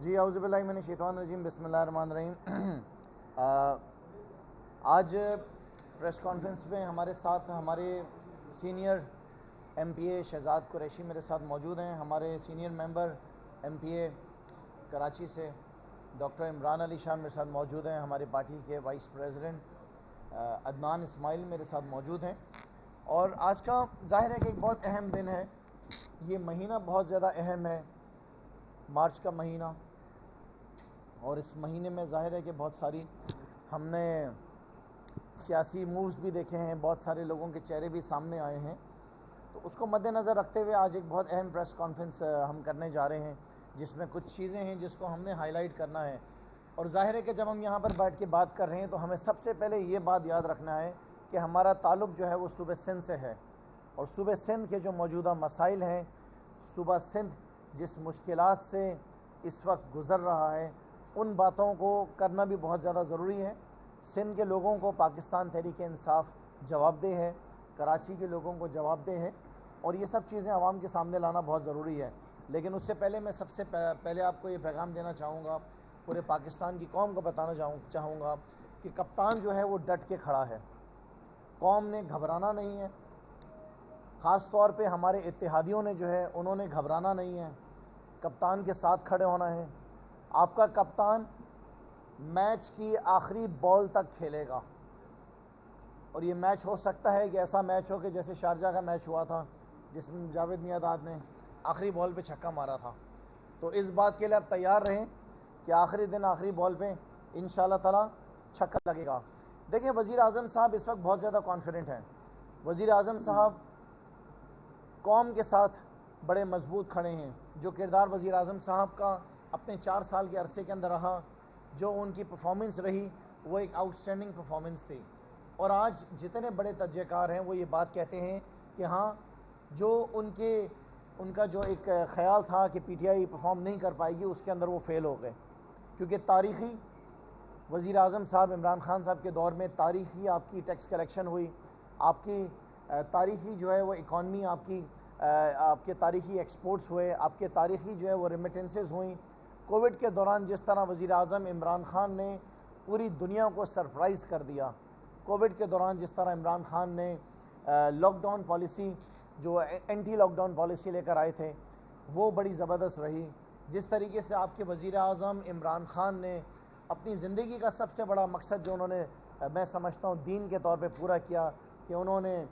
جی اعوذ باللہ من الشیطان الرجیم بسم اللہ الرحمن الرحیم۔ آج پریس کانفرنس میں ہمارے ساتھ ہمارے سینئر ایم پی اے شہزاد قریشی میرے ساتھ موجود ہیں، ہمارے سینئر ممبر ایم پی اے کراچی سے ڈاکٹر عمران علی شاہ میرے ساتھ موجود ہیں، ہماری پارٹی کے وائس پریزیڈنٹ عدنان اسماعیل میرے ساتھ موجود ہیں۔ اور آج کا ظاہر ہے کہ ایک بہت اہم دن ہے، یہ مہینہ بہت زیادہ اہم ہے، مارچ کا مہینہ، اور اس مہینے میں ظاہر ہے کہ بہت ساری ہم نے سیاسی مووز بھی دیکھے ہیں، بہت سارے لوگوں کے چہرے بھی سامنے آئے ہیں، تو اس کو مد نظر رکھتے ہوئے آج ایک بہت اہم پریس کانفرنس ہم کرنے جا رہے ہیں، جس میں کچھ چیزیں ہیں جس کو ہم نے ہائی لائٹ کرنا ہے۔ اور ظاہر ہے کہ جب ہم یہاں پر بیٹھ کے بات کر رہے ہیں تو ہمیں سب سے پہلے یہ بات یاد رکھنا ہے کہ ہمارا تعلق جو ہے وہ صوبہ سندھ سے ہے، اور صوبہ سندھ کے جو موجودہ مسائل ہیں، صوبہ سندھ جس مشکلات سے اس وقت گزر رہا ہے، ان باتوں کو کرنا بھی بہت زیادہ ضروری ہے۔ سندھ کے لوگوں کو پاکستان تحریک انصاف جواب دہ ہے، کراچی کے لوگوں کو جواب دہ ہے، اور یہ سب چیزیں عوام کے سامنے لانا بہت ضروری ہے۔ لیکن اس سے پہلے میں سب سے پہلے آپ کو یہ پیغام دینا چاہوں گا، پورے پاکستان کی قوم کو بتانا چاہوں گا کہ کپتان جو ہے وہ ڈٹ کے کھڑا ہے، قوم نے گھبرانا نہیں ہے، خاص طور پہ ہمارے اتحادیوں نے جو ہے انہوں نے گھبرانا نہیں ہے، کپتان کے ساتھ کھڑے ہونا ہے۔ آپ کا کپتان میچ کی آخری بال تک کھیلے گا، اور یہ میچ ہو سکتا ہے کہ ایسا میچ ہو کہ جیسے شارجہ کا میچ ہوا تھا جس میں جاوید میاں نے آخری بال پہ چھکا مارا تھا، تو اس بات کے لیے آپ تیار رہیں کہ آخری دن آخری بال پہ انشاءاللہ تعالی چھکا لگے گا۔ دیکھیں وزیر اعظم صاحب اس وقت بہت زیادہ کانفیڈنٹ ہیں، وزیر اعظم صاحب قوم کے ساتھ بڑے مضبوط کھڑے ہیں۔ جو کردار وزیر اعظم صاحب کا اپنے 4 سال کے عرصے کے اندر رہا، جو ان کی پرفارمنس رہی، وہ ایک آؤٹ اسٹینڈنگ پرفارمنس تھی، اور آج جتنے بڑے تجزیہ کار ہیں وہ یہ بات کہتے ہیں کہ ہاں جو ان کا جو ایک خیال تھا کہ پی ٹی آئی پرفارم نہیں کر پائے گی، اس کے اندر وہ فیل ہو گئے، کیونکہ تاریخی وزیر اعظم صاحب عمران خان صاحب کے دور میں تاریخی آپ کی ٹیکس کلیکشن ہوئی، آپ کی تاریخی جو ہے وہ اکانومی آپ کے تاریخی ایکسپورٹس ہوئے، آپ کے تاریخی جو ہے وہ ریمیٹنسز ہوئیں۔ کووڈ کے دوران جس طرح وزیر اعظم عمران خان نے پوری دنیا کو سرپرائز کر دیا، کووڈ کے دوران جس طرح عمران خان نے لاک ڈاؤن پالیسی جو اینٹی لاک ڈاؤن پالیسی لے کر آئے تھے وہ بڑی زبردست رہی، جس طریقے سے آپ کے وزیر اعظم عمران خان نے اپنی زندگی کا سب سے بڑا مقصد جو انہوں نے میں سمجھتا ہوں دین کے طور پہ پورا کیا، کہ انہوں نے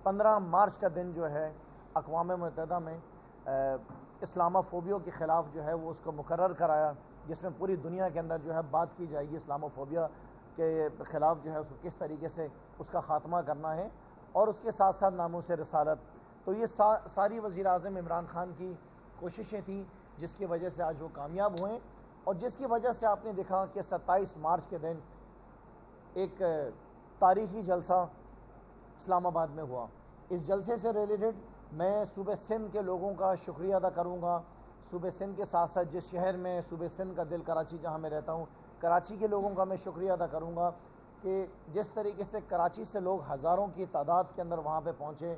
15 مارچ کا دن جو ہے اقوام متحدہ میں اسلامو فوبیا کے خلاف جو ہے وہ اس کو مقرر کرایا، جس میں پوری دنیا کے اندر جو ہے بات کی جائے گی اسلامو فوبیا کے خلاف جو ہے اس کو کس طریقے سے اس کا خاتمہ کرنا ہے، اور اس کے ساتھ ساتھ ناموس رسالت۔ تو یہ ساری وزیر اعظم عمران خان کی کوششیں تھیں جس کی وجہ سے آج وہ کامیاب ہوئے، اور جس کی وجہ سے آپ نے دیکھا کہ 27 مارچ کے دن ایک تاریخی جلسہ اسلام آباد میں ہوا۔ اس جلسے سے ریلیٹڈ میں صوبہ سندھ کے لوگوں کا شکریہ ادا کروں گا، صوبہ سندھ کے ساتھ ساتھ جس شہر میں صوبہ سندھ کا دل کراچی جہاں میں رہتا ہوں، کراچی کے لوگوں کا میں شکریہ ادا کروں گا کہ جس طریقے سے کراچی سے لوگ ہزاروں کی تعداد کے اندر وہاں پہ پہنچے،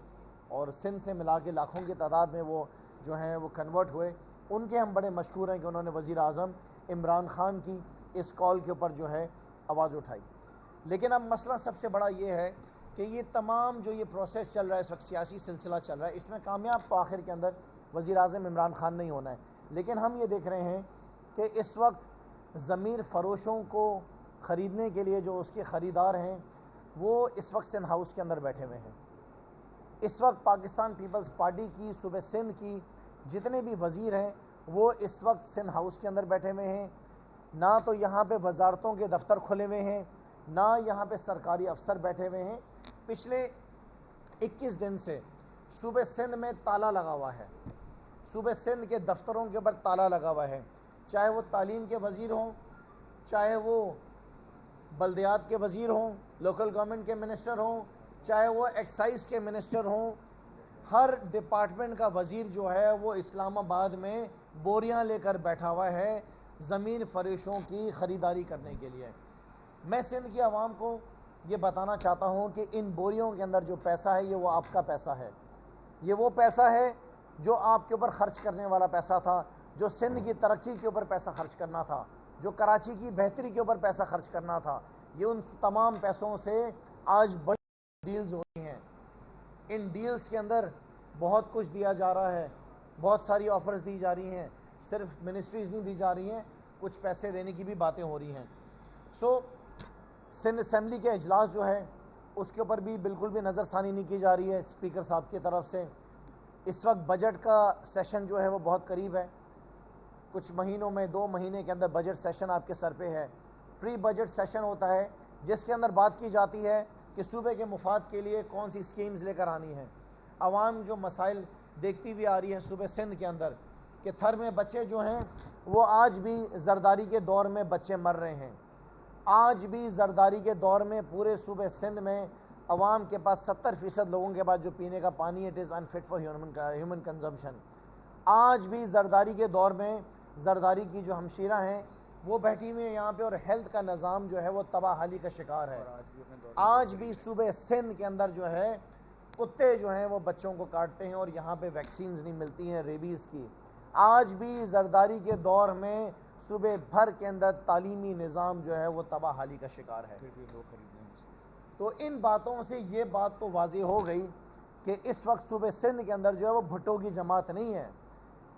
اور سندھ سے ملا کے لاکھوں کی تعداد میں وہ جو ہیں وہ کنورٹ ہوئے، ان کے ہم بڑے مشکور ہیں کہ انہوں نے وزیر اعظم عمران خان کی اس کال کے اوپر جو ہے آواز اٹھائی۔ لیکن اب مسئلہ سب سے بڑا یہ ہے کہ یہ تمام جو یہ پروسیس چل رہا ہے، اس وقت سیاسی سلسلہ چل رہا ہے، اس میں کامیاب تو آخر کے اندر وزیر اعظم عمران خان نہیں ہونا ہے، لیکن ہم یہ دیکھ رہے ہیں کہ اس وقت ضمیر فروشوں کو خریدنے کے لیے جو اس کے خریدار ہیں وہ اس وقت سندھ ہاؤس کے اندر بیٹھے ہوئے ہیں۔ اس وقت پاکستان پیپلز پارٹی کی صوبہ سندھ کی جتنے بھی وزیر ہیں وہ اس وقت سندھ ہاؤس کے اندر بیٹھے ہوئے ہیں، نہ تو یہاں پہ وزارتوں کے دفتر کھلے ہوئے ہیں، نہ یہاں پہ سرکاری افسر بیٹھے ہوئے ہیں۔ پچھلے 21 دن سے صوبہ سندھ میں تالا لگا ہوا ہے، صوبہ سندھ کے دفتروں کے اوپر تالا لگا ہوا ہے، چاہے وہ تعلیم کے وزیر ہوں، چاہے وہ بلدیات کے وزیر ہوں، لوکل گورنمنٹ کے منسٹر ہوں، چاہے وہ ایکسائز کے منسٹر ہوں، ہر ڈپارٹمنٹ کا وزیر جو ہے وہ اسلام آباد میں بوریاں لے کر بیٹھا ہوا ہے زمین فروشوں کی خریداری کرنے کے لیے۔ میں سندھ کی عوام کو یہ بتانا چاہتا ہوں کہ ان بوریوں کے اندر جو پیسہ ہے یہ وہ آپ کا پیسہ ہے، یہ وہ پیسہ ہے جو آپ کے اوپر خرچ کرنے والا پیسہ تھا، جو سندھ کی ترقی کے اوپر پیسہ خرچ کرنا تھا، جو کراچی کی بہتری کے اوپر پیسہ خرچ کرنا تھا، یہ ان تمام پیسوں سے آج بڑی ڈیلز ہو رہی ہیں۔ ان ڈیلز کے اندر بہت کچھ دیا جا رہا ہے، بہت ساری آفرز دی جا رہی ہیں، صرف منسٹریز نہیں دی جا رہی ہیں، کچھ پیسے دینے کی بھی باتیں ہو رہی ہیں۔ سندھ اسمبلی کے اجلاس جو ہے اس کے اوپر بھی بالکل بھی نظر ثانی نہیں کی جا رہی ہے اسپیکر صاحب کی طرف سے۔ اس وقت بجٹ کا سیشن جو ہے وہ بہت قریب ہے، کچھ مہینوں میں 2 مہینے کے اندر بجٹ سیشن آپ کے سر پہ ہے۔ پری بجٹ سیشن ہوتا ہے جس کے اندر بات کی جاتی ہے کہ صوبے کے مفاد کے لیے کون سی اسکیمز لے کر آنی ہیں۔ عوام جو مسائل دیکھتی ہوئی آ رہی ہے صوبے سندھ کے اندر کہ تھر میں بچے جو ہیں وہ آج بھی زرداری کے دور میں بچے مر رہے ہیں، آج بھی زرداری کے دور میں پورے صوبے سندھ میں عوام کے پاس 70% لوگوں کے پاس جو پینے کا پانی it is انفٹ for human consumption. آج بھی زرداری کے دور میں زرداری کی جو ہمشیرہ ہیں وہ بیٹھی ہوئی ہیں یہاں پہ، اور ہیلتھ کا نظام جو ہے وہ تباہ حالی کا شکار ہے۔ آج بھی صوبے سندھ کے اندر جو ہے کتے جو ہیں وہ بچوں کو کاٹتے ہیں اور یہاں پہ ویکسینز نہیں ملتی ہیں ریبیز کی۔ آج بھی زرداری کے دور میں صوبے بھر کے اندر تعلیمی نظام جو ہے وہ تباہ حالی کا شکار ہے۔ تو ان باتوں سے یہ بات تو واضح ہو گئی کہ اس وقت صوبے سندھ کے اندر جو ہے وہ بھٹو کی جماعت نہیں ہے،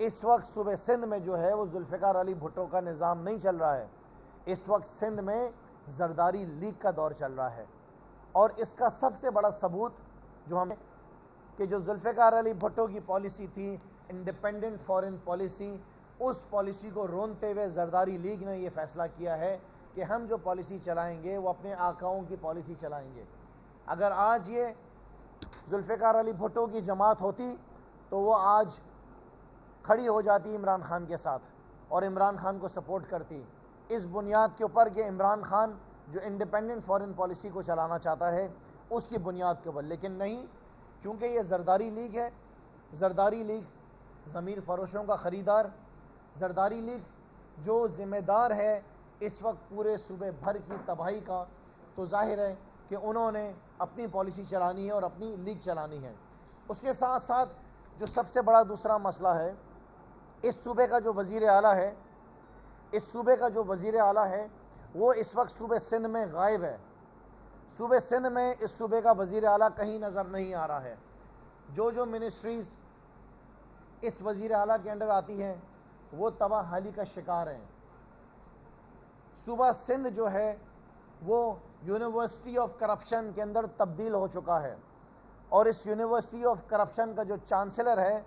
اس وقت صوبے سندھ میں جو ہے وہ ذوالفقار علی بھٹو کا نظام نہیں چل رہا ہے، اس وقت سندھ میں زرداری لیگ کا دور چل رہا ہے۔ اور اس کا سب سے بڑا ثبوت جو ہمیں کہ جو ذوالفقار علی بھٹو کی پالیسی تھی انڈیپینڈنٹ فارن پالیسی، اس پالیسی کو رونتے ہوئے زرداری لیگ نے یہ فیصلہ کیا ہے کہ ہم جو پالیسی چلائیں گے وہ اپنے آقاؤں کی پالیسی چلائیں گے۔ اگر آج یہ ذوالفقار علی بھٹو کی جماعت ہوتی تو وہ آج کھڑی ہو جاتی عمران خان کے ساتھ اور عمران خان کو سپورٹ کرتی، اس بنیاد کے اوپر کہ عمران خان جو انڈیپینڈنٹ فارن پالیسی کو چلانا چاہتا ہے اس کی بنیاد کے اوپر، لیکن نہیں، کیونکہ یہ زرداری لیگ ہے۔ زرداری لیگ ضمیر فروشوں کا خریدار، زرداری لیگ جو ذمہ دار ہے اس وقت پورے صوبے بھر کی تباہی کا، تو ظاہر ہے کہ انہوں نے اپنی پالیسی چلانی ہے اور اپنی لیگ چلانی ہے۔ اس کے ساتھ ساتھ جو سب سے بڑا دوسرا مسئلہ ہے، اس صوبے کا جو وزیر اعلیٰ ہے، اس صوبے کا جو وزیر اعلیٰ ہے وہ اس وقت صوبے سندھ میں غائب ہے۔ صوبے سندھ میں اس صوبے کا وزیر اعلیٰ کہیں نظر نہیں آ رہا ہے۔ جو منسٹریز اس وزیر اعلیٰ کے انڈر آتی ہیں وہ تباہ حالی کا شکار ہیں۔ صوبہ سندھ جو ہے وہ یونیورسٹی آف کرپشن کے اندر تبدیل ہو چکا ہے، اور اس یونیورسٹی آف کرپشن کا جو چانسلر ہے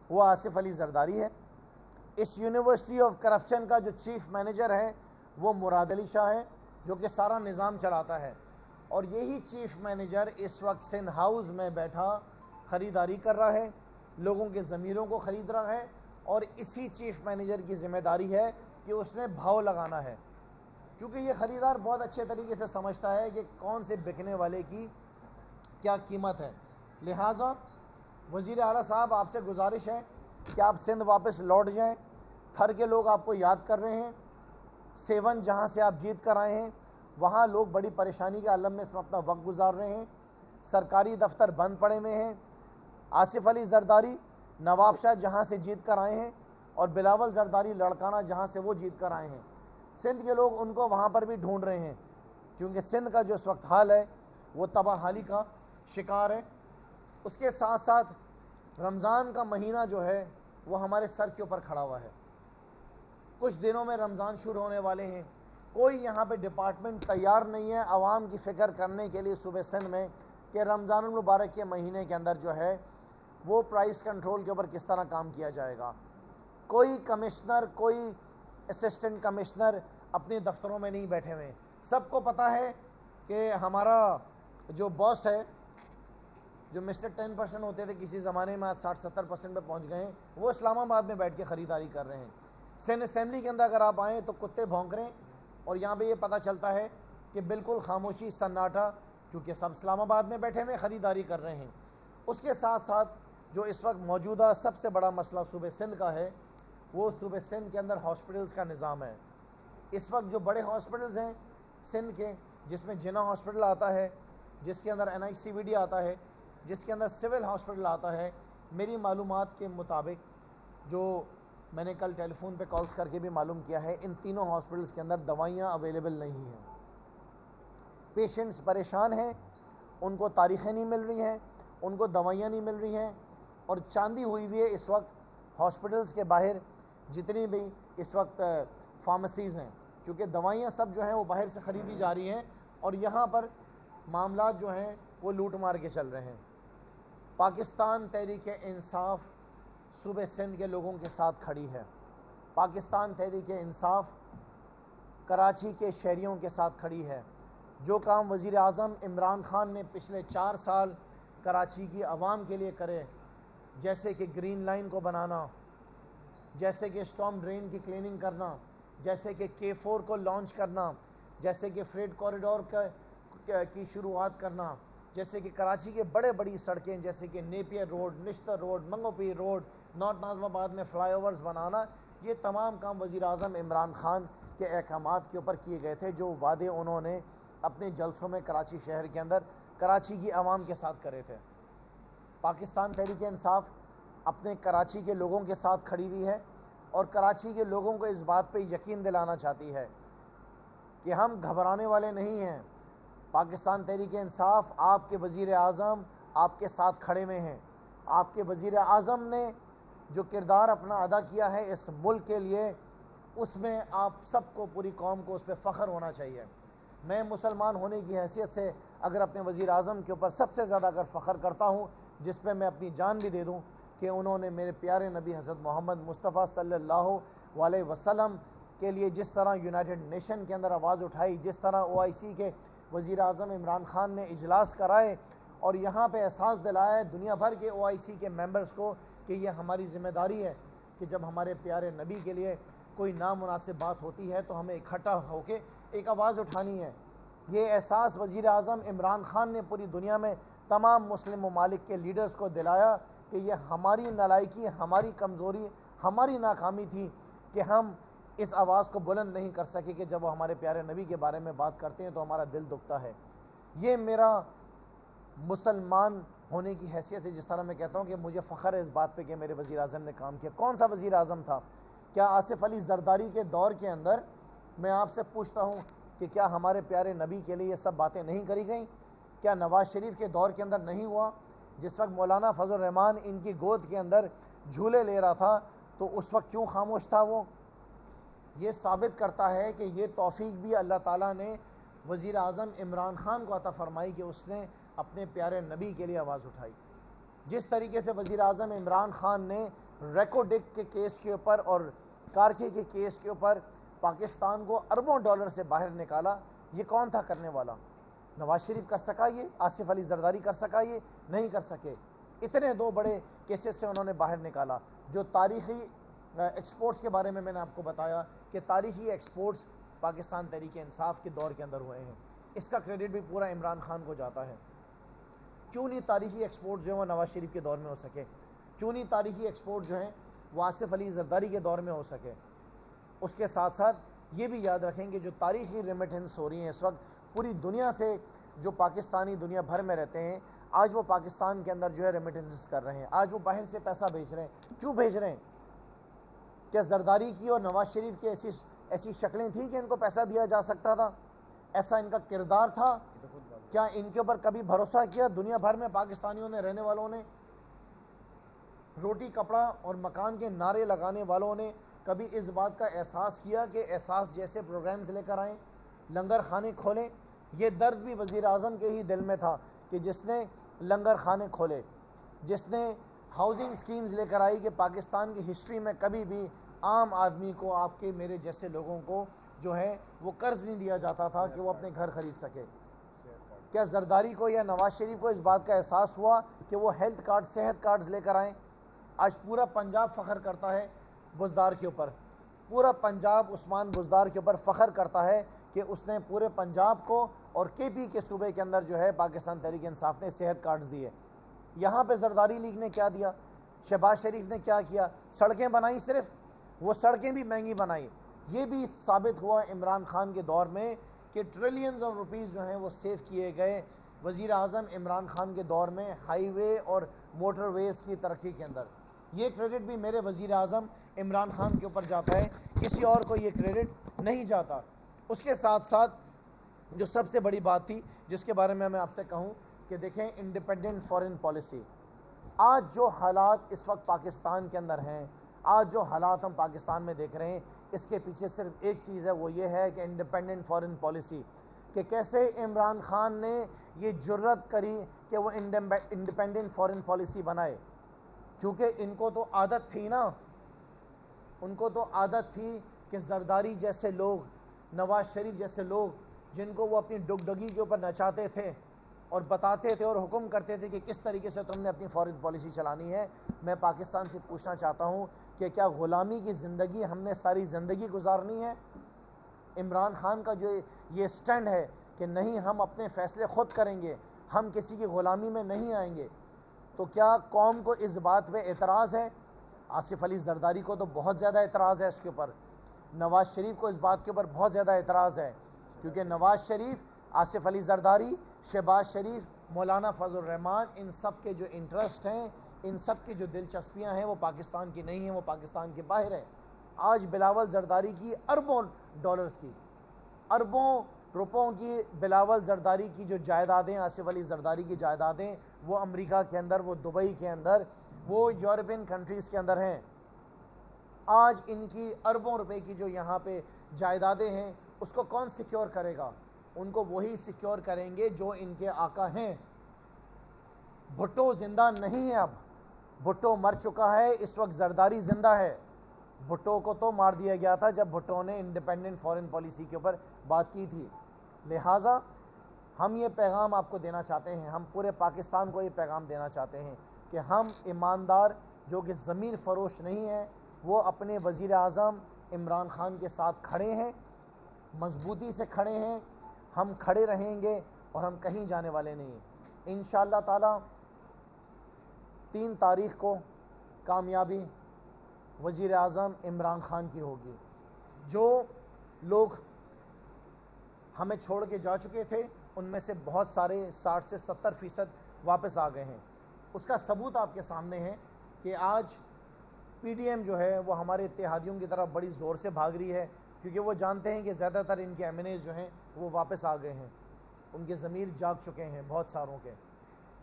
وہ آصف علی زرداری ہے۔ اس یونیورسٹی آف کرپشن کا جو چیف مینیجر ہے وہ مراد علی شاہ ہے جو کہ سارا نظام چلاتا ہے، اور یہی چیف مینیجر اس وقت سندھ ہاؤس میں بیٹھا خریداری کر رہا ہے، لوگوں کے ضمیروں کو خرید رہا ہے، اور اسی چیف مینیجر کی ذمہ داری ہے کہ اس نے بھاؤ لگانا ہے، کیونکہ یہ خریدار بہت اچھے طریقے سے سمجھتا ہے کہ کون سے بکنے والے کی کیا قیمت ہے۔ لہٰذا وزیر اعلیٰ صاحب آپ سے گزارش ہے کہ آپ سندھ واپس لوٹ جائیں، تھر کے لوگ آپ کو یاد کر رہے ہیں، 7 جہاں سے آپ جیت کر آئے ہیں وہاں لوگ بڑی پریشانی کے عالم میں اپنا وقت گزار رہے ہیں، سرکاری دفتر بند پڑے ہوئے ہیں۔ آصف علی زرداری نواب شاہ جہاں سے جیت کر آئے ہیں اور بلاول زرداری لڑکانہ جہاں سے وہ جیت کر آئے ہیں، سندھ کے لوگ ان کو وہاں پر بھی ڈھونڈ رہے ہیں، کیونکہ سندھ کا جو اس وقت حال ہے وہ تباہ حالی کا شکار ہے۔ اس کے ساتھ ساتھ رمضان کا مہینہ جو ہے وہ ہمارے سر کے اوپر کھڑا ہوا ہے، کچھ دنوں میں رمضان شروع ہونے والے ہیں، کوئی یہاں پہ ڈپارٹمنٹ تیار نہیں ہے عوام کی فکر کرنے کے لیے صوبے سندھ میں کہ رمضان المبارک کے مہینے کے اندر جو ہے وہ پرائس کنٹرول کے اوپر کس طرح کام کیا جائے گا۔ کوئی کمشنر، کوئی اسسٹنٹ کمشنر اپنے دفتروں میں نہیں بیٹھے ہوئے، سب کو پتہ ہے کہ ہمارا جو باس ہے، جو مسٹر 10% ہوتے تھے کسی زمانے میں، آج 60-70% پہ پہنچ گئے ہیں، وہ اسلام آباد میں بیٹھ کے خریداری کر رہے ہیں۔ سندھ اسمبلی کے اندر اگر آپ آئیں تو کتے بھونک رہے ہیں، اور یہاں پہ یہ پتہ چلتا ہے کہ بالکل خاموشی سناٹا، کیونکہ سب اسلام آباد میں بیٹھے ہوئے خریداری کر رہے ہیں۔ اس کے ساتھ ساتھ جو اس وقت موجودہ سب سے بڑا مسئلہ صوبے سندھ کا ہے وہ صوبے سندھ کے اندر ہاسپٹلز کا نظام ہے۔ اس وقت جو بڑے ہاسپٹلز ہیں سندھ کے، جس میں جناح ہاسپٹل آتا ہے، جس کے اندر NICVD آتا ہے، جس کے اندر سول ہاسپٹل آتا ہے، میری معلومات کے مطابق جو میں نے کل ٹیلی فون پہ کالز کر کے بھی معلوم کیا ہے، ان تینوں ہاسپٹلس کے اندر دوائیاں اویلیبل نہیں ہیں۔ پیشنٹس پریشان ہیں، ان کو تاریخیں نہیں مل رہی ہیں، ان کو دوائیاں نہیں مل رہی ہیں، اور چاندی ہوئی ہوئی ہے اس وقت ہاسپٹلس کے باہر جتنی بھی اس وقت فارمیسیز ہیں، کیونکہ دوائیاں سب جو ہیں وہ باہر سے خریدی جا رہی ہیں، اور یہاں پر معاملات جو ہیں وہ لوٹ مار کے چل رہے ہیں۔ پاکستان تحریک انصاف صوبہ سندھ کے لوگوں کے ساتھ کھڑی ہے۔ پاکستان تحریک انصاف کراچی کے شہریوں کے ساتھ کھڑی ہے۔ جو کام وزیر اعظم عمران خان نے پچھلے 4 سال کراچی کی عوام کے لیے کرے، جیسے کہ گرین لائن کو بنانا، جیسے کہ اسٹارم ڈرین کی کلیننگ کرنا، جیسے کہ K4 کو لانچ کرنا، جیسے کہ فریٹ کوریڈور کی شروعات کرنا، جیسے کہ کراچی کے بڑی سڑکیں جیسے کہ نیپیر روڈ، نشتر روڈ، منگو پیر روڈ، نارتھ ناظم آباد میں فلائی اوورز بنانا، یہ تمام کام وزیر اعظم عمران خان کے احکامات کے اوپر کیے گئے تھے، جو وعدے انہوں نے اپنے جلسوں میں کراچی شہر کے اندر کراچی کی عوام کے ساتھ کرے تھے۔ پاکستان تحریک انصاف اپنے کراچی کے لوگوں کے ساتھ کھڑی ہوئی ہے، اور کراچی کے لوگوں کو اس بات پہ یقین دلانا چاہتی ہے کہ ہم گھبرانے والے نہیں ہیں۔ پاکستان تحریک انصاف آپ کے وزیر اعظم آپ کے ساتھ کھڑے ہوئے ہیں۔ آپ کے وزیر اعظم نے جو کردار اپنا ادا کیا ہے اس ملک کے لیے، اس میں آپ سب کو، پوری قوم کو اس پہ فخر ہونا چاہیے۔ میں مسلمان ہونے کی حیثیت سے اگر اپنے وزیر اعظم کے اوپر سب سے زیادہ اگر فخر کرتا ہوں، جس پہ میں اپنی جان بھی دے دوں، کہ انہوں نے میرے پیارے نبی حضرت محمد مصطفیٰ صلی اللہ علیہ وسلم کے لیے جس طرح یونائٹڈ نیشن کے اندر آواز اٹھائی، جس طرح OIC کے وزیر اعظم عمران خان نے اجلاس کرائے اور یہاں پہ احساس دلایا ہے دنیا بھر کے OIC کے ممبرز کو کہ یہ ہماری ذمہ داری ہے کہ جب ہمارے پیارے نبی کے لیے کوئی نامناسب بات ہوتی ہے تو ہمیں اکٹھا ہو کے ایک آواز اٹھانی ہے۔ یہ احساس وزیر اعظم عمران خان نے پوری دنیا میں تمام مسلم ممالک کے لیڈرز کو دلایا کہ یہ ہماری نالائکی، ہماری کمزوری، ہماری ناکامی تھی کہ ہم اس آواز کو بلند نہیں کر سکے کہ جب وہ ہمارے پیارے نبی کے بارے میں بات کرتے ہیں تو ہمارا دل دکھتا ہے۔ یہ میرا مسلمان ہونے کی حیثیت سے، جس طرح میں کہتا ہوں کہ مجھے فخر ہے اس بات پہ کہ میرے وزیر اعظم نے کام کیا۔ کون سا وزیر اعظم تھا؟ کیا آصف علی زرداری کے دور کے اندر؟ میں آپ سے پوچھتا ہوں کہ کیا ہمارے پیارے نبی کے لیے یہ سب باتیں نہیں کری گئیں؟ کیا نواز شریف کے دور کے اندر نہیں ہوا؟ جس وقت مولانا فضل الرحمان ان کی گود کے اندر جھولے لے رہا تھا تو اس وقت کیوں خاموش تھا وہ؟ یہ ثابت کرتا ہے کہ یہ توفیق بھی اللہ تعالیٰ نے وزیر اعظم عمران خان کو عطا فرمائی کہ اس نے اپنے پیارے نبی کے لیے آواز اٹھائی۔ جس طریقے سے وزیر اعظم عمران خان نے ریکوڈک کے کیس کے اوپر اور کارکے کے کیس کے اوپر پاکستان کو اربوں ڈالر سے باہر نکالا، یہ کون تھا کرنے والا؟ نواز شریف کر سکا یہ؟ آصف علی زرداری کر سکا یہ؟ نہیں کر سکے۔ اتنے 2 بڑے کیسز سے انہوں نے باہر نکالا۔ جو تاریخی ایکسپورٹس کے بارے میں نے آپ کو بتایا کہ تاریخی ایکسپورٹس پاکستان تحریک انصاف کے دور کے اندر ہوئے ہیں، اس کا کریڈٹ بھی پورا عمران خان کو جاتا ہے۔ کیوں نہیں تاریخی ایکسپورٹ جو ہیں وہ نواز شریف کے دور میں ہو سکے؟ کیوں نہیں تاریخی ایکسپورٹ جو ہیں وہ آصف علی زرداری کے دور میں ہو سکے؟ اس کے ساتھ ساتھ یہ بھی یاد رکھیں کہ جو تاریخی ریمیٹنس ہو رہی ہیں اس وقت پوری دنیا سے، جو پاکستانی دنیا بھر میں رہتے ہیں، آج وہ پاکستان کے اندر جو ہے ریمیٹنسز کر رہے ہیں، آج وہ باہر سے پیسہ بھیج رہے ہیں۔ کیوں بھیج رہے ہیں؟ کیا زرداری کی اور نواز شریف کی ایسی شکلیں تھیں کہ ان کو پیسہ دیا جا سکتا تھا؟ ایسا ان کا کردار تھا؟ کیا ان کے اوپر کبھی بھروسہ کیا دنیا بھر میں پاکستانیوں نے، رہنے والوں نے؟ روٹی کپڑا اور مکان کے نعرے لگانے والوں نے کبھی اس بات کا احساس کیا کہ احساس جیسے پروگرامز لے کر آئیں، لنگر خانے کھولیں؟ یہ درد بھی وزیر اعظم کے ہی دل میں تھا کہ جس نے لنگر خانے کھولے، جس نے ہاؤسنگ سکیمز لے کر آئی کہ پاکستان کی ہسٹری میں کبھی بھی عام آدمی کو، آپ کے میرے جیسے لوگوں کو جو ہے وہ قرض نہیں دیا جاتا تھا کہ وہ اپنے گھر خرید سکے۔ کیا زرداری کو یا نواز شریف کو اس بات کا احساس ہوا کہ وہ ہیلتھ کارڈ، صحت کارڈز لے کر آئیں؟ آج پورا پنجاب فخر کرتا ہے بزدار کے اوپر، پورا پنجاب عثمان بزدار کے اوپر فخر کرتا ہے کہ اس نے پورے پنجاب کو اور KP کے صوبے کے اندر جو ہے پاکستان تحریک انصاف نے صحت کارڈز دیے۔ یہاں پہ زرداری لیگ نے کیا دیا؟ شہباز شریف نے کیا کیا؟ سڑکیں بنائی، صرف وہ سڑکیں بھی مہنگی بنائی۔ یہ بھی ثابت ہوا عمران خان کے دور میں کہ ٹریلینز آف روپیز جو ہیں وہ سیو کیے گئے وزیر اعظم عمران خان کے دور میں ہائی وے اور موٹر ویز کی ترقی کے اندر۔ یہ کریڈٹ بھی میرے وزیر اعظم عمران خان کے اوپر جاتا ہے، کسی اور کو یہ کریڈٹ نہیں جاتا۔ اس کے ساتھ ساتھ جو سب سے بڑی بات تھی جس کے بارے میں آپ سے کہوں کہ دیکھیں انڈیپینڈنٹ فارن پالیسی، آج جو حالات اس وقت پاکستان کے اندر ہیں، آج جو حالات ہم پاکستان میں دیکھ رہے ہیں، اس کے پیچھے صرف ایک چیز ہے، وہ یہ ہے کہ انڈیپینڈنٹ فارن پالیسی، کہ کیسے عمران خان نے یہ جرت کری کہ وہ انڈیپینڈنٹ فارن پالیسی بنائے، کیونکہ ان کو تو عادت تھی نا، ان کو تو عادت تھی کہ زرداری جیسے لوگ، نواز شریف جیسے لوگ، جن کو وہ اپنی ڈگڈگی کے اوپر نچاتے تھے اور بتاتے تھے اور حکم کرتے تھے کہ کس طریقے سے تم نے اپنی فارن پالیسی چلانی ہے۔ میں پاکستان سے پوچھنا چاہتا ہوں کہ کیا غلامی کی زندگی ہم نے ساری زندگی گزارنی ہے؟ عمران خان کا جو یہ سٹینڈ ہے کہ نہیں، ہم اپنے فیصلے خود کریں گے، ہم کسی کی غلامی میں نہیں آئیں گے، تو کیا قوم کو اس بات پہ اعتراض ہے؟ آصف علی زرداری کو تو بہت زیادہ اعتراض ہے اس کے اوپر، نواز شریف کو اس بات کے اوپر بہت زیادہ اعتراض ہے، کیونکہ نواز شریف، آصف علی زرداری، شہباز شریف، مولانا فضل الرحمان، ان سب کے جو انٹرسٹ ہیں، ان سب کی جو دلچسپیاں ہیں، وہ پاکستان کی نہیں ہیں، وہ پاکستان کے باہر ہیں۔ آج بلاول زرداری کی اربوں ڈالرز کی، اربوں روپوں کی بلاول زرداری کی جو جائیدادیں، آصف علی زرداری کی جائیدادیں، وہ امریکہ کے اندر، وہ دبئی کے اندر، وہ یورپین کنٹریز کے اندر ہیں۔ آج ان کی اربوں روپے کی جو یہاں پہ جائیدادیں ہیں، اس کو کون سیکیور کرے گا؟ ان کو وہی سیکیور کریں گے جو ان کے آقا ہیں۔ بھٹو زندہ نہیں ہے، اب بھٹو مر چکا ہے، اس وقت زرداری زندہ ہے۔ بھٹو کو تو مار دیا گیا تھا جب بھٹو نے انڈیپینڈنٹ فارن پالیسی کے اوپر بات کی تھی۔ لہٰذا ہم یہ پیغام آپ کو دینا چاہتے ہیں، ہم پورے پاکستان کو یہ پیغام دینا چاہتے ہیں کہ ہم ایماندار، جو کہ ضمیر فروش نہیں ہیں، وہ اپنے وزیر اعظم عمران خان کے ساتھ کھڑے ہیں، مضبوطی سے کھڑے ہیں، ہم کھڑے رہیں گے اور ہم کہیں جانے والے نہیں۔ انشاءاللہ تعالی 3 تاریخ کو کامیابی وزیر اعظم عمران خان کی ہوگی۔ جو لوگ ہمیں چھوڑ کے جا چکے تھے، ان میں سے بہت سارے 60 سے 70% واپس آ گئے ہیں۔ اس کا ثبوت آپ کے سامنے ہے کہ آج پی ڈی ایم جو ہے وہ ہمارے اتحادیوں کی طرف بڑی زور سے بھاگ رہی ہے، کیونکہ وہ جانتے ہیں کہ زیادہ تر ان کے ایم این ایز جو ہیں وہ واپس آ گئے ہیں، ان کے ضمیر جاگ چکے ہیں بہت ساروں کے،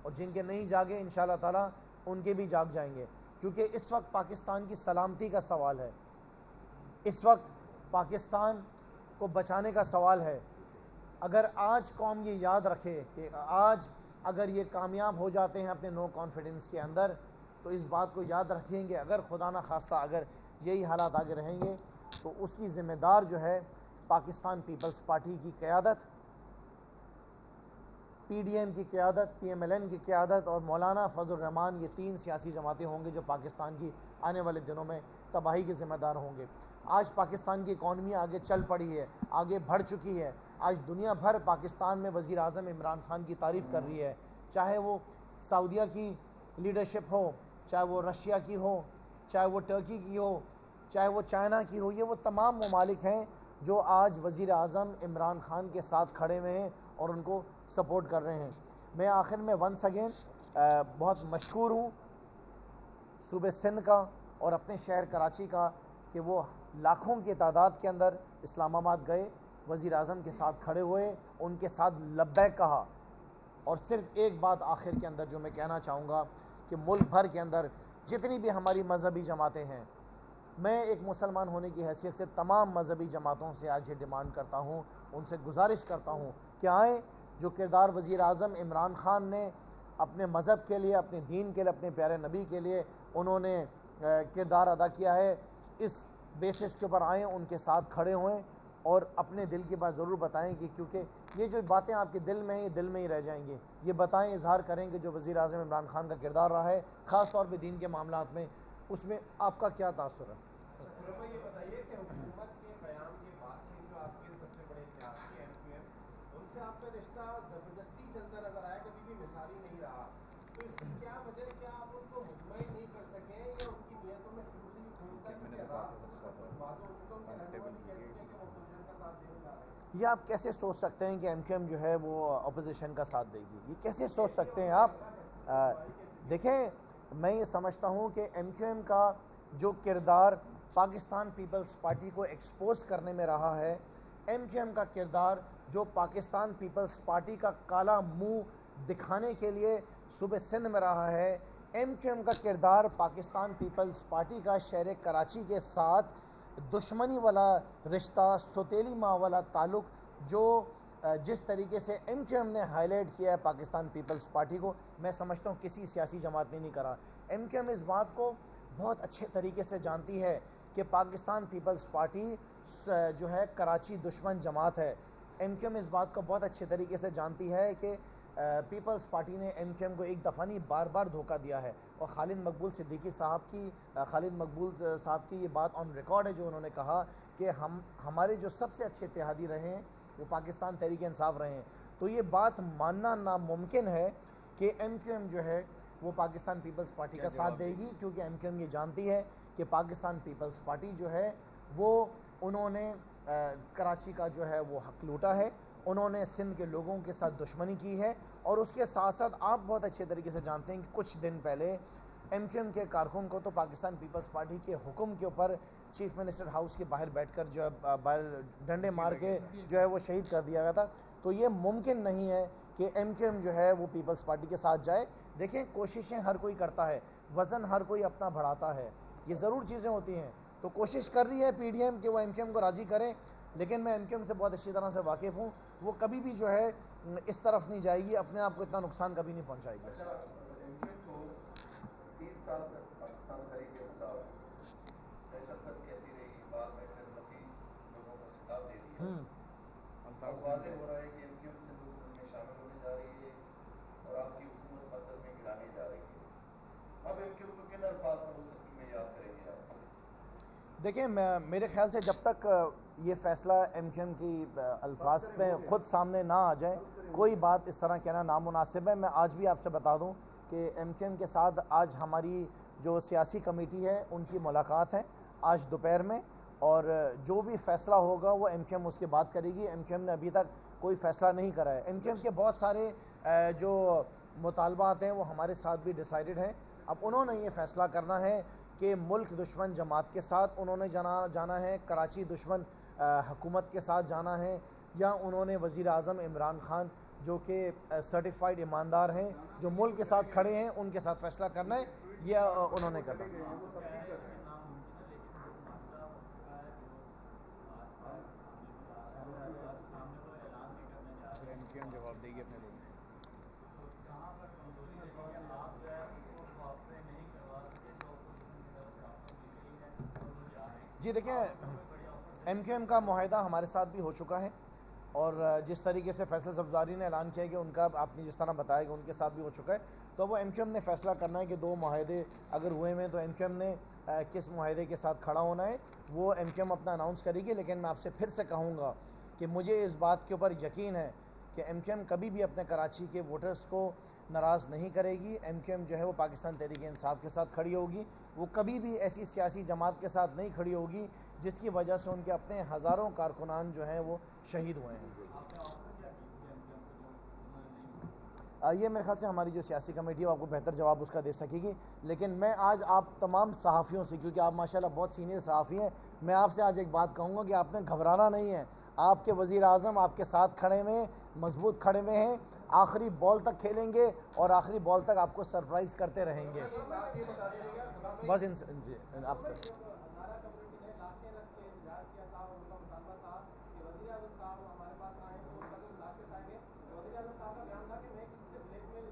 اور جن کے نہیں جاگے انشاءاللہ تعالیٰ ان کے بھی جاگ جائیں گے، کیونکہ اس وقت پاکستان کی سلامتی کا سوال ہے، اس وقت پاکستان کو بچانے کا سوال ہے۔ اگر آج قوم یہ یاد رکھے کہ آج اگر یہ کامیاب ہو جاتے ہیں اپنے نو کانفیڈنس کے اندر، تو اس بات کو یاد رکھیں گے اگر خدا نہ خواستہ اگر یہی حالات آگے رہیں گے تو اس کی ذمہ دار جو ہے پاکستان پیپلز پارٹی کی قیادت، پی ڈی ایم کی قیادت، پی ایم ایل این کی قیادت اور مولانا فضل الرحمان، یہ 3 سیاسی جماعتیں ہوں گے جو پاکستان کی آنے والے دنوں میں تباہی کے ذمہ دار ہوں گے۔ آج پاکستان کی اکانومی آگے چل پڑی ہے، آگے بڑھ چکی ہے، آج دنیا بھر پاکستان میں وزیر اعظم عمران خان کی تعریف کر رہی ہے، چاہے وہ سعودیہ کی لیڈرشپ ہو، چاہے وہ رشیا کی ہو، چاہے وہ ٹرکی کی ہو، چاہے وہ چائنا کی ہو، یہ وہ تمام ممالک ہیں جو آج وزیر اعظم عمران خان کے ساتھ کھڑے ہوئے ہیں اور ان کو سپورٹ کر رہے ہیں۔ میں آخر میں ونس اگین بہت مشکور ہوں صوبے سندھ کا اور اپنے شہر کراچی کا کہ وہ لاکھوں کی تعداد کے اندر اسلام آباد گئے، وزیر اعظم کے ساتھ کھڑے ہوئے، ان کے ساتھ لبیک کہا۔ اور صرف ایک بات آخر کے اندر جو میں کہنا چاہوں گا کہ ملک بھر کے اندر جتنی بھی ہماری مذہبی جماعتیں ہیں، میں ایک مسلمان ہونے کی حیثیت سے تمام مذہبی جماعتوں سے آج یہ ڈیمانڈ کرتا ہوں، ان سے گزارش کرتا ہوں کہ آئیں، جو کردار وزیر اعظم عمران خان نے اپنے مذہب کے لیے، اپنے دین کے لیے، اپنے پیارے نبی کے لیے انہوں نے کردار ادا کیا ہے، اس بیسس کے اوپر آئیں، ان کے ساتھ کھڑے ہوئیں اور اپنے دل کی بات ضرور بتائیں گے، کیونکہ یہ جو باتیں آپ کے دل میں ہیں یہ دل میں ہی رہ جائیں گی۔ یہ بتائیں، اظہار کریں کہ جو وزیر اعظم عمران خان کا کردار رہا ہے خاص طور پہ دین کے معاملات میں، اس میں آپ کا کیا تاثر ہے؟ یہ بتائیے کہ حکومت کے قیام کے بعد سے جو آپ کے سب سے بڑے اتحادی ایم کیو ایم، ان سے آپ کا رشتہ زبردستی چلتا نظر آیا، کبھی بھی مثالی نہیں رہا، تو اس کی کیا وجہ ہے؟ کیا آپ ان کو مطمئن نہیں کر سکے یا ان کی نیتوں میں شروع سے ہی خون تھا؟ کیونکہ رات کو تو سب کچھ واضح ہو چکا، ان کے رہنما بھی کہہ چکے کہ وہ اپوزیشن کا ساتھ دینے جا رہے ہیں۔ یہ آپ کیسے سوچ سکتے ہیں کہ ایم کیو ایم جو ہے وہ اپوزیشن کا ساتھ دے گی؟ یہ کیسے سوچ سکتے ہیں آپ؟ دیکھیں، میں یہ سمجھتا ہوں کہ ایم کیو ایم کا جو کردار پاکستان پیپلز پارٹی کو ایکسپوز کرنے میں رہا ہے، ایم کیو ایم کا کردار جو پاکستان پیپلز پارٹی کا کالا منہ دکھانے کے لیے صوبہ سندھ میں رہا ہے، ایم کیو ایم کا کردار پاکستان پیپلز پارٹی کا شہر کراچی کے ساتھ دشمنی والا رشتہ، ستیلی ماں والا تعلق جو جس طریقے سے ایم کیو ایم نے ہائی لائٹ کیا ہے پاکستان پیپلز پارٹی کو، میں سمجھتا ہوں کسی سیاسی جماعت نے نہیں کرا۔ ایم کیو ایم اس بات کو بہت اچھے طریقے سے جانتی ہے کہ پاکستان پیپلز پارٹی جو ہے کراچی دشمن جماعت ہے۔ ایم کیو ایم اس بات کو بہت اچھے طریقے سے جانتی ہے کہ پیپلز پارٹی نے ایم کیو ایم کو ایک دفعہ نہیں بار بار دھوکہ دیا ہے، اور خالد مقبول صدیقی صاحب کی یہ بات آن ریکارڈ ہے جو انہوں نے کہا کہ ہمارے جو سب سے اچھے اتحادی رہے ہیں وہ پاکستان تحریک انصاف رہے ہیں۔ تو یہ بات ماننا ناممکن ہے کہ ایم کیو ایم جو ہے وہ پاکستان پیپلز پارٹی کا ساتھ دے گی، کیونکہ ایم کیو ایم یہ جانتی ہے کہ پاکستان پیپلز پارٹی جو ہے وہ انہوں نے کراچی کا جو ہے وہ حق لوٹا ہے، انہوں نے سندھ کے لوگوں کے ساتھ دشمنی کی ہے، اور اس کے ساتھ ساتھ آپ بہت اچھے طریقے سے جانتے ہیں کہ کچھ دن پہلے ایم کیو ایم کے کارکن کو تو پاکستان پیپلز پارٹی کے حکم کے اوپر چیف منسٹر ہاؤس کے باہر بیٹھ کر جو ہے باہر ڈنڈے مار کے جو ہے وہ شہید کر دیا گیا تھا۔ تو یہ ممکن نہیں ہے کہ ایم کیو ایم جو ہے وہ پیپلز پارٹی کے ساتھ جائے۔ دیکھیں کوششیں ہر کوئی کرتا ہے، وزن ہر کوئی اپنا بڑھاتا ہے، یہ ضرور چیزیں ہوتی ہیں۔ تو کوشش کر رہی ہے پی ڈی ایم کہ وہ ایم کیو ایم کو راضی کریں، لیکن میں ایم کیو ایم سے بہت اچھی طرح سے واقف ہوں، وہ کبھی بھی جو ہے اس طرف نہیں جائے گی، اپنے آپ کو اتنا نقصان کبھی نہیں پہنچائے گی۔ اب واضح ہو رہا ہے کہ ایم کیو ایم سندھ حکومت میں شامل ہونے جا رہی ہے اور آپ کی حکومت قطر میں گرانے جا رہی ہے۔ اب ایم کیو ایم کو کن الفاظ میں مستقبل میں یاد کریں گے آپ؟ دیکھیں میرے خیال سے جب تک یہ فیصلہ ایم کیو ایم کی الفاظ پہ خود سامنے نہ آ جائے، کوئی بات اس طرح کہنا نامناسب ہے۔ میں آج بھی آپ سے بتا دوں کہ ایم کیو ایم کے ساتھ آج ہماری جو سیاسی کمیٹی ہے ان کی ملاقات ہے آج دوپہر میں، اور جو بھی فیصلہ ہوگا وہ ایم کیو ایم اس کے بعد کرے گی۔ ایم کیو ایم نے ابھی تک کوئی فیصلہ نہیں کرا ہے۔ ایم کیو ایم کے بہت سارے جو مطالبات ہیں وہ ہمارے ساتھ بھی ڈیسائیڈڈ ہیں۔ اب انہوں نے یہ فیصلہ کرنا ہے کہ ملک دشمن جماعت کے ساتھ انہوں نے جانا ہے، کراچی دشمن حکومت کے ساتھ جانا ہے، یا انہوں نے وزیر اعظم عمران خان جو کہ سرٹیفائیڈ ایماندار ہیں، جو ملک کے ساتھ کھڑے ہیں، ان کے ساتھ فیصلہ کرنا ہے، یہ انہوں نے کرنا ہے۔ جواب دے گی اپنے لوگ۔ جی دیکھیں، ایم کیو ایم کا معاہدہ ہمارے ساتھ بھی ہو چکا ہے، اور جس طریقے سے فیصل صفزاری نے اعلان کیا کہ ان کا، آپ نے جس طرح بتایا کہ ان کے ساتھ بھی ہو چکا ہے، تو وہ ایم کیو ایم نے فیصلہ کرنا ہے کہ دو معاہدے اگر ہوئے ہیں تو ایم کیو ایم نے کس معاہدے کے ساتھ کھڑا ہونا ہے، وہ ایم کیو ایم اپنا اناؤنس کرے گی۔ لیکن میں آپ سے پھر سے کہوں گا کہ مجھے اس بات کے اوپر یقین ہے کہ ایم کیو ایم کبھی بھی اپنے کراچی کے ووٹرز کو ناراض نہیں کرے گی۔ ایم کیو ایم جو ہے وہ پاکستان تحریک انصاف کے ساتھ کھڑی ہوگی، وہ کبھی بھی ایسی سیاسی جماعت کے ساتھ نہیں کھڑی ہوگی جس کی وجہ سے ان کے اپنے ہزاروں کارکنان جو ہیں وہ شہید ہوئے ہیں۔ یہ میرے خیال سے ہماری جو سیاسی کمیٹی ہے وہ آپ کو بہتر جواب اس کا دے سکے گی، لیکن میں آج آپ تمام صحافیوں سے، کیونکہ آپ ماشاءاللہ بہت سینئر صحافی ہیں، میں آپ سے آج ایک بات کہوں گا کہ آپ نے گھبرانا نہیں ہے۔ آپ کے وزیر اعظم آپ کے ساتھ کھڑے ہوئے ہیں، مضبوط کھڑے ہوئے ہیں، آخری بال تک کھیلیں گے اور آخری بال تک آپ کو سرپرائز کرتے رہیں گے۔ بس آپ سے